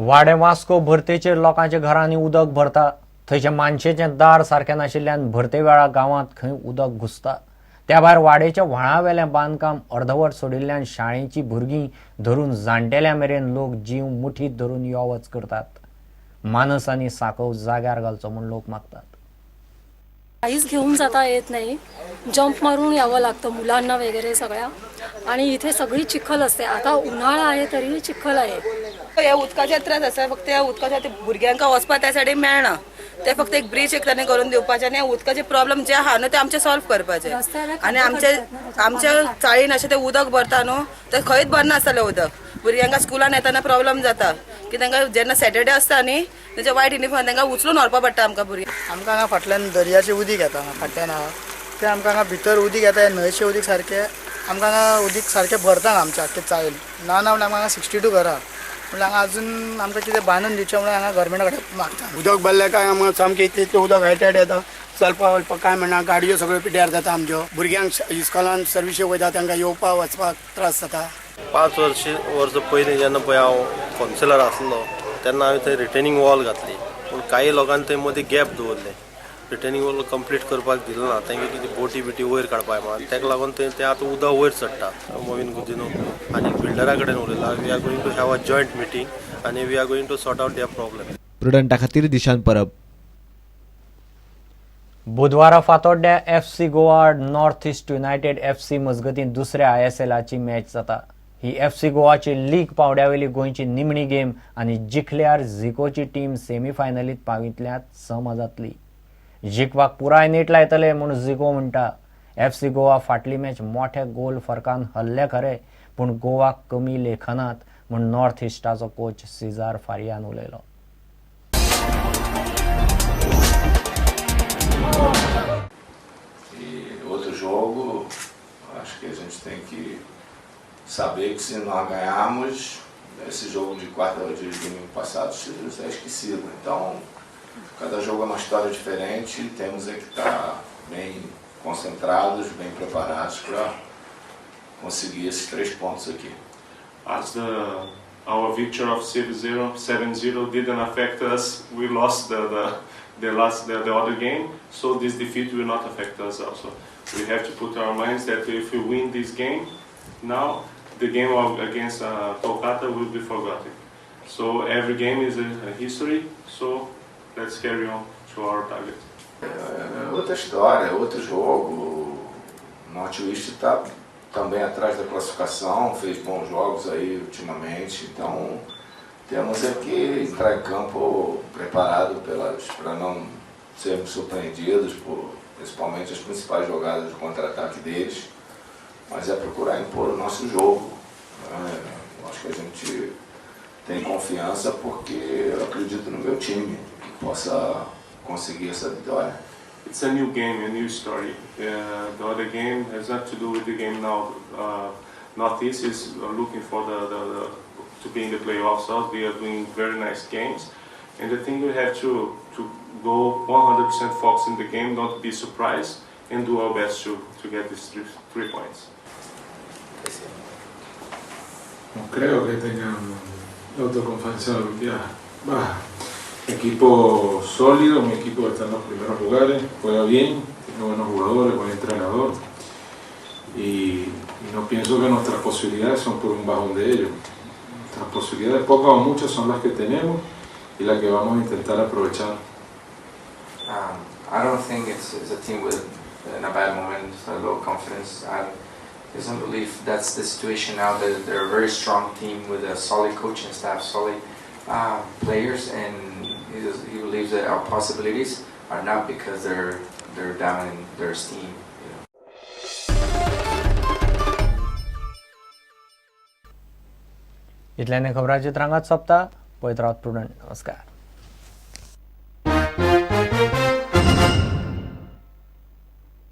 वाडे वास्को भरतेचेर लोकांच्या घरांनी उदक भरता. थंयचे मानशेचें दार सारकें नाशिल्ल्यान भरते वेळा गांवांत खंय उदक घुसता. त्या भायर वाडेच्या व्हाळावेलें बांदकाम अर्धवट सोडिल्ल्यान शाळेचीं भुरगीं धरून जाण्टेल्या मेरेन लोक जीव मुठीत धरून यो वच करतात. मानस आनी साकव जाग्यार घालचो म्हूण लोक मागतात. काहीच घेऊन जाता येत नाही. जंप मारून यावं लागतं मुलांना वगैरे सगळ्या. आणि इथे सगळी चिखल असते. आता उन्हाळा आहे तरी चिखल आहे. ह्या उदकाचे त्रास आसा. फक्त ह्या उदकाच्या भुरग्यांका वचपा त्या सायडीन मेळना. ते फक्त एक ब्रिज एक ताणें करून दिवपाचें आनी उदकाचे प्रॉब्लेम जे आहा न्हू ते आमचे सॉल्व करपाचे. आनी आमच्या चाळीन अशें ते उदक भरता न्हू ते खंयच भरना आसतलें उदक. भुरग्यांका स्कुलान येताना प्रॉब्लेम जाता की तांकां जेन्ना सॅटर्डे आसता न्ही तेजे वायट युनिफॉर्म तांकां उचलून व्हरपा पडटा आमकां भुरग्यांक. आमकां हांगा फाटल्यान दर्याचें उदीक येता फाटल्यान आहा तें आमकां हांगा भितर उदीक येता. न्हंयचें उदीक सारकें आमकां हांगा उदीक सारकें भरता आमच्या आख्खे चाळीन. ना म्हणल्यार आमकां हांगा 62 घरां म्हणल्यार हांगा अजून आमकां कितें बांदून दिवचें म्हणून हांगा गव्हर्मेंटा कडेन मागता. उदक भरलें काय आमकां सामकें इतलें उदक हळटायट येता. चलपाक वचपाक काय म्हणना. गाडयो सगळ्यो पिड्ड्यार जाता आमच्यो. भुरग्यांक इस्कॉलान सर्विसेक वयता तांकां येवपाक वचपाक त्रास जाता. 5 वर्सां पयलीं जेन्ना पळय हांव कावन्सिलर आसलो तेन्ना हांवें थंय रिटेनिंग वॉल घातली. पूण काही लोकांनी थंय मदीं गॅप दवरलें. रिटेनिंग वॉल कंप्लीट करपाक दिलो ना. तांकां कितें बोटी बिटी वयर काडपाक म्हणून ताका लागून तें आतां उदक वयर चडटा. मोवीन गुदिनो आनी बिल्डरा कडेन उलयलां. We are going to have a joint meeting आनी we are going to sort out their problem. प्रुडंटा खातीर दिशान परब. बुधवारा फातोड्ड्या FC Goa north east united FC मजगतीं दुसऱ्या ISLची मॅच जाता. ही FC गोवाची लीग पांवड्यावेली गोंयची निमणी गेम आनी जिखल्यार झिकोची टीम सेमीफायनलींत पावितल्यात सम जातली. जिखवाक पुराय नेट लायतले म्हूण झिको म्हणटा. FC गोवा फाटली मॅच मोठ्या गोल फरकान हरले खरे पूण गोवाक कमी लेखनात म्हूण नॉर्थ इस्टाचो कोच सिजार फारियान उलयलो. Outro jogo, acho que a gente tem que saber que se nós ganharmos, esse jogo de domingo passado é esquecido. Então, cada jogo é uma história diferente, temos é que estar bem concentrados, bem preparados para conseguir esses 3 pontos aqui. As our victory of 7-0 didn't affect us, we lost the other game, so this defeat will not affect us also. We have to put our minds that if we win this game, now the game against Kolkata will be forgotten. So every game is a history, so let's carry on to our target. É outra história, é outro jogo. O North-East está também atrás da classificação, fez bons jogos aí ultimamente, então temos é que entrar em campo preparado para não sermos surpreendidos por principalmente as principais jogadas de contra-ataque deles, mas é procurar impor o nosso jogo. Acho que a gente tem confiança porque eu acredito no meu time que possa conseguir essa vitória. It's a new game, a new story. The other game has nothing to do with the game now. Northeast is looking for to be in the playoffs. So they are doing very nice games, and I think we have to go 100% focused in the game, not be surprised, and do our best to get these 3 points. No creo que tengan autoconfianza en lo que equipo sólido, un equipo que está en los primeros lugares, juega bien, tiene buenos jugadores, buen entrenador y no pienso que nuestras posibilidades son por un bajón de ellos. Nuestras posibilidades, pocas o muchas, son las que tenemos y las que vamos a intentar aprovechar. I don't think it's a team with in a bad moment, a low confidence. I just believe that's the situation now. They're a very strong team with a solid coaching staff, solid players, and he believes that our possibilities are not because they're down in their esteem. इतल्याने खबरांची तरंगात सोंपता. पळयत Rawat prudent. नमस्कार.